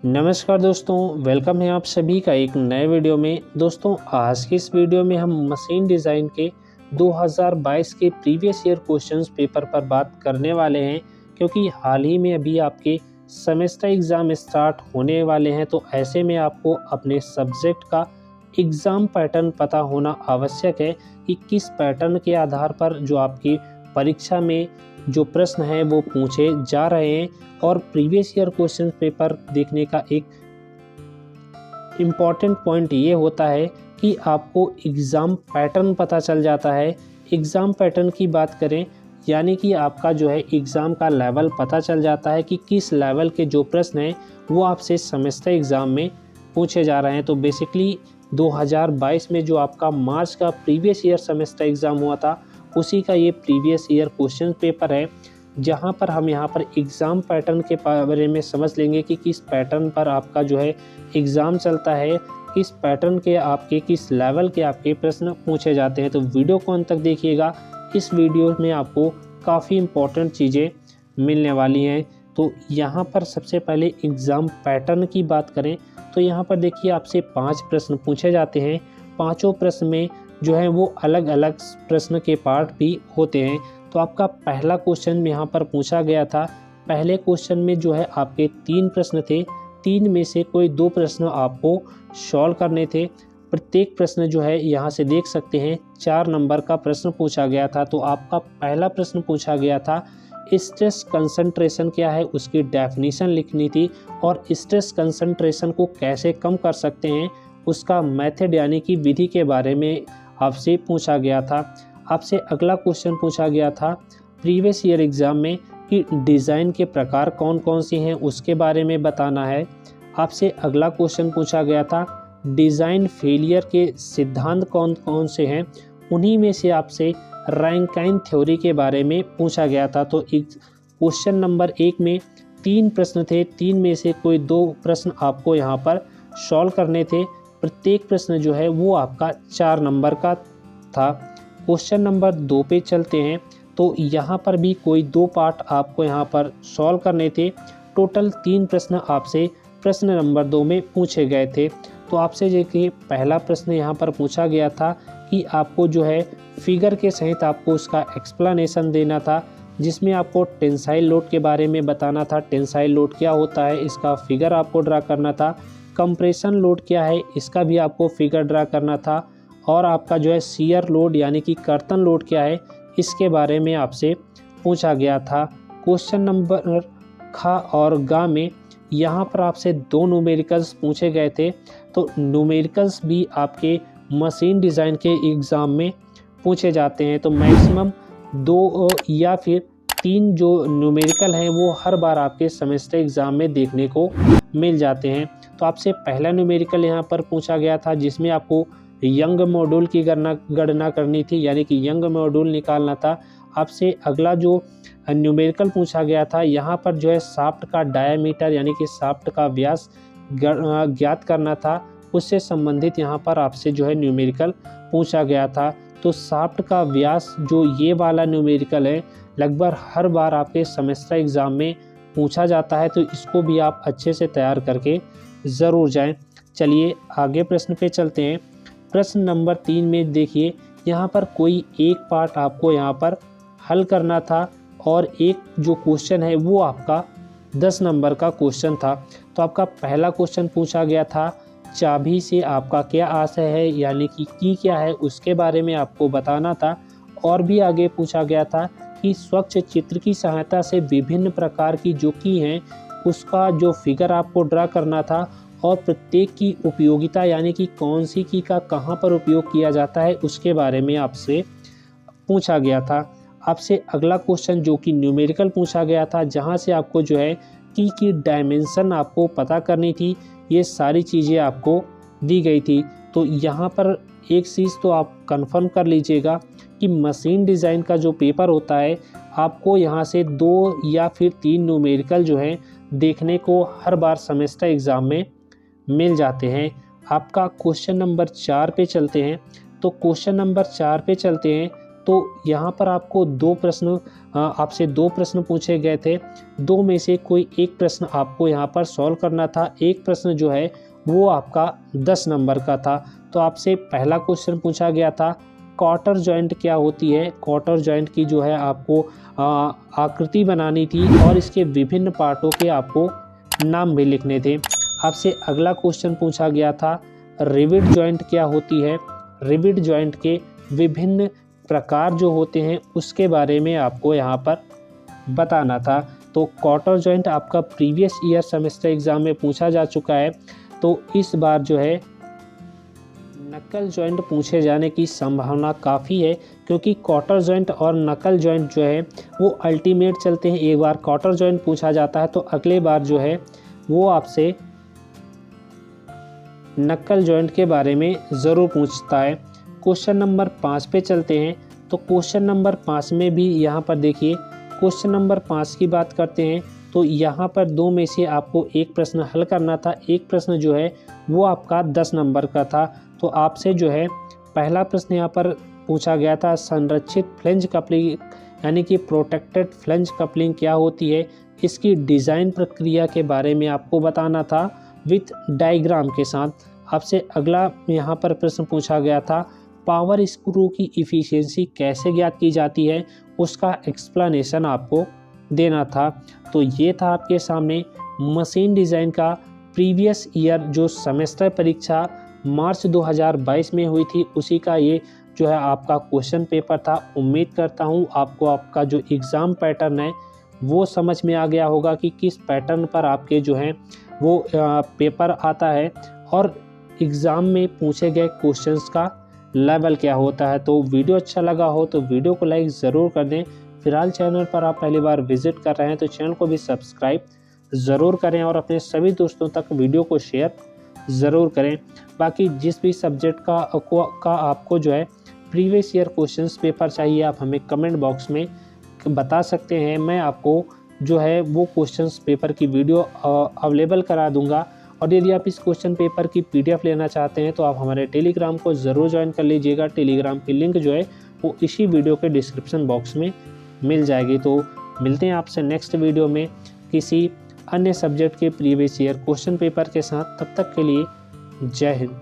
नमस्कार दोस्तों, वेलकम है आप सभी का एक नए वीडियो में। दोस्तों आज की इस वीडियो में हम मशीन डिज़ाइन के 2022 के प्रीवियस ईयर क्वेश्चंस पेपर पर बात करने वाले हैं, क्योंकि हाल ही में अभी आपके सेमेस्टर एग्ज़ाम स्टार्ट होने वाले हैं। तो ऐसे में आपको अपने सब्जेक्ट का एग्ज़ाम पैटर्न पता होना आवश्यक है कि किस पैटर्न के आधार पर जो आपकी परीक्षा में जो प्रश्न हैं वो पूछे जा रहे हैं। और प्रीवियस ईयर क्वेश्चन पेपर देखने का एक इम्पॉर्टेंट पॉइंट ये होता है कि आपको एग्ज़ाम पैटर्न पता चल जाता है। एग्ज़ाम पैटर्न की बात करें यानी कि आपका जो है एग्ज़ाम का लेवल पता चल जाता है कि किस लेवल के जो प्रश्न हैं वो आपसे सेमेस्टर एग्ज़ाम में पूछे जा रहे हैं। तो बेसिकली 2022 में जो आपका मार्च का प्रीवियस ईयर सेमेस्टर एग्ज़ाम हुआ था उसी का ये प्रीवियस ईयर क्वेश्चन पेपर है, जहां पर हम यहां पर एग्ज़ाम पैटर्न के बारे में समझ लेंगे कि किस पैटर्न पर आपका जो है एग्ज़ाम चलता है, किस पैटर्न के आपके किस लेवल के आपके प्रश्न पूछे जाते हैं। तो वीडियो को अंत तक देखिएगा, इस वीडियो में आपको काफ़ी इम्पोर्टेंट चीज़ें मिलने वाली हैं। तो यहाँ पर सबसे पहले एग्ज़ाम पैटर्न की बात करें तो यहाँ पर देखिए आपसे 5 प्रश्न पूछे जाते हैं। पाँचों प्रश्न में जो है वो अलग अलग प्रश्न के पार्ट भी होते हैं। तो आपका पहला क्वेश्चन यहाँ पर पूछा गया था। पहले क्वेश्चन में जो है आपके 3 प्रश्न थे, 3 में से कोई 2 प्रश्न आपको सॉल्व करने थे। प्रत्येक प्रश्न जो है यहाँ से देख सकते हैं 4 नंबर का प्रश्न पूछा गया था। तो आपका पहला प्रश्न पूछा गया था स्ट्रेस कंसंट्रेशन क्या है, उसकी डेफिनेशन लिखनी थी और स्ट्रेस कंसंट्रेशन को कैसे कम कर सकते हैं उसका मेथड यानी कि विधि के बारे में आपसे पूछा गया था। आपसे अगला क्वेश्चन पूछा गया था प्रीवियस ईयर एग्ज़ाम में कि डिज़ाइन के प्रकार कौन कौन से हैं उसके बारे में बताना है। आपसे अगला क्वेश्चन पूछा गया था डिज़ाइन फेलियर के सिद्धांत कौन कौन से हैं, उन्हीं में से आपसे रैंकाइन थ्योरी के बारे में पूछा गया था। तो क्वेश्चन नंबर 1 में 3 प्रश्न थे, 3 में से कोई 2 प्रश्न आपको यहाँ पर सॉल्व करने थे। प्रत्येक प्रश्न जो है वो आपका 4 नंबर का था। क्वेश्चन नंबर 2 पे चलते हैं तो यहाँ पर भी कोई 2 पार्ट आपको यहाँ पर सॉल्व करने थे। टोटल 3 प्रश्न आपसे प्रश्न नंबर 2 में पूछे गए थे। तो आपसे देखिए पहला प्रश्न यहाँ पर पूछा गया था कि आपको जो है फिगर के सहित आपको उसका एक्सप्लेनेशन देना था, जिसमें आपको टेंसाइल लोड के बारे में बताना था। टेंसाइल लोड क्या होता है इसका फिगर आपको ड्रा करना था। कंप्रेशन लोड क्या है इसका भी आपको फिगर ड्रा करना था। और आपका जो है शियर लोड यानी कि कर्तन लोड क्या है इसके बारे में आपसे पूछा गया था। क्वेश्चन नंबर ख और ग में यहाँ पर आपसे 2 न्यूमेरिकल्स पूछे गए थे। तो न्यूमेरिकल्स भी आपके मशीन डिज़ाइन के एग्ज़ाम में पूछे जाते हैं। तो मैक्सिमम 2 या फिर 3 जो न्यूमेरिकल हैं वो हर बार आपके सेमेस्टर एग्ज़ाम में देखने को मिल जाते हैं। तो आपसे पहला न्यूमेरिकल यहाँ पर पूछा गया था जिसमें आपको यंग मॉड्यूल की गणना करनी थी, यानी कि यंग मॉड्यूल निकालना था। आपसे अगला जो न्यूमेरिकल पूछा गया था यहाँ पर जो है शाफ्ट का डायामीटर यानी कि शाफ्ट का व्यास ज्ञात करना था। उससे संबंधित यहाँ पर आपसे जो है न्यूमेरिकल पूछा गया था। तो शाफ्ट का व्यास जो ये वाला न्यूमेरिकल है लगभग हर बार आपके सेमेस्टर एग्ज़ाम में पूछा जाता है, तो इसको भी आप अच्छे से तैयार करके ज़रूर जाएं। चलिए आगे प्रश्न पे चलते हैं। प्रश्न नंबर 3 में देखिए यहाँ पर कोई एक पार्ट आपको यहाँ पर हल करना था और एक जो क्वेश्चन है वो आपका 10 नंबर का क्वेश्चन था। तो आपका पहला क्वेश्चन पूछा गया था चाबी से आपका क्या आशय है, यानी कि की क्या है उसके बारे में आपको बताना था। और भी आगे पूछा गया था कि स्वच्छ चित्र की सहायता से विभिन्न प्रकार की जो की हैं उसका जो फिगर आपको ड्रा करना था और प्रत्येक की उपयोगिता यानी कि कौन सी की का कहाँ पर उपयोग किया जाता है उसके बारे में आपसे पूछा गया था। आपसे अगला क्वेश्चन जो कि न्यूमेरिकल पूछा गया था, जहाँ से आपको जो है की डायमेंशन आपको पता करनी थी। ये सारी चीज़ें आपको दी गई थी। तो यहाँ पर एक चीज़ तो आप कंफर्म कर लीजिएगा कि मशीन डिज़ाइन का जो पेपर होता है आपको यहाँ से 2 या फिर 3 न्यूमेरिकल जो है देखने को हर बार सेमेस्टर एग्ज़ाम में मिल जाते हैं। आपका क्वेश्चन नंबर 4 पे चलते हैं। तो क्वेश्चन नंबर 4 पे चलते हैं तो यहाँ पर आपको आपसे दो प्रश्न पूछे गए थे। दो में से कोई एक प्रश्न आपको यहाँ पर सॉल्व करना था। एक प्रश्न जो है वो आपका 10 नंबर का था। तो आपसे पहला क्वेश्चन पूछा गया था क्वार्टर जॉइंट क्या होती है। क्वार्टर जॉइंट की जो है आपको आकृति बनानी थी और इसके विभिन्न पार्टों के आपको नाम भी लिखने थे। आपसे अगला क्वेश्चन पूछा गया था रिवेट जॉइंट क्या होती है। रिवेट जॉइंट के विभिन्न प्रकार जो होते हैं उसके बारे में आपको यहाँ पर बताना था। तो क्वार्टर जॉइंट आपका प्रीवियस ईयर सेमेस्टर एग्जाम में पूछा जा चुका है, तो इस बार जो है नकल जॉइंट पूछे जाने की संभावना काफ़ी है, क्योंकि क्वार्टर जॉइंट और नकल जॉइंट जो है वो अल्टीमेट चलते हैं। एक बार क्वार्टर जॉइंट पूछा जाता है तो अगले बार जो है वो आपसे नकल जॉइंट के बारे में ज़रूर पूछता है। क्वेश्चन नंबर 5 पे चलते हैं। तो क्वेश्चन नंबर 5 में भी यहाँ पर देखिए, क्वेश्चन नंबर 5 की बात करते हैं तो यहाँ पर दो में से आपको एक प्रश्न हल करना था। एक प्रश्न जो है वो आपका 10 नंबर का था। तो आपसे जो है पहला प्रश्न यहाँ पर पूछा गया था संरक्षित फ्लेंज कपलिंग यानी कि प्रोटेक्टेड फ्लेंज कपलिंग क्या होती है, इसकी डिज़ाइन प्रक्रिया के बारे में आपको बताना था विथ डायग्राम के साथ। आपसे अगला यहाँ पर प्रश्न पूछा गया था पावर स्क्रू की इफ़िशियंसी कैसे ज्ञात की जाती है, उसका एक्सप्लेनेशन आपको देना था। तो ये था आपके सामने मशीन डिज़ाइन का प्रीवियस ईयर जो सेमेस्टर परीक्षा मार्च 2022 में हुई थी, उसी का ये जो है आपका क्वेश्चन पेपर था। उम्मीद करता हूँ आपको आपका जो एग्ज़ाम पैटर्न है वो समझ में आ गया होगा कि किस पैटर्न पर आपके जो हैं वो पेपर आता है और एग्ज़ाम में पूछे गए क्वेश्चंस का लेवल क्या होता है। तो वीडियो अच्छा लगा हो तो वीडियो को लाइक ज़रूर कर दें। फिलहाल चैनल पर आप पहली बार विजिट कर रहे हैं तो चैनल को भी सब्सक्राइब ज़रूर करें और अपने सभी दोस्तों तक वीडियो को शेयर ज़रूर करें। बाकी जिस भी सब्जेक्ट का आपको जो है प्रीवियस ईयर क्वेश्चंस पेपर चाहिए, आप हमें कमेंट बॉक्स में बता सकते हैं। मैं आपको जो है वो क्वेश्चंस पेपर की वीडियो अवेलेबल करा दूंगा। और यदि आप इस क्वेश्चन पेपर की PDF लेना चाहते हैं तो आप हमारे टेलीग्राम को ज़रूर ज्वाइन कर लीजिएगा। टेलीग्राम की लिंक जो है वो इसी वीडियो के डिस्क्रिप्शन बॉक्स में मिल जाएगी। तो मिलते हैं आपसे नेक्स्ट वीडियो में किसी अन्य सब्जेक्ट के प्रीवियस ईयर क्वेश्चन पेपर के साथ। तब तक के लिए जय हिंद।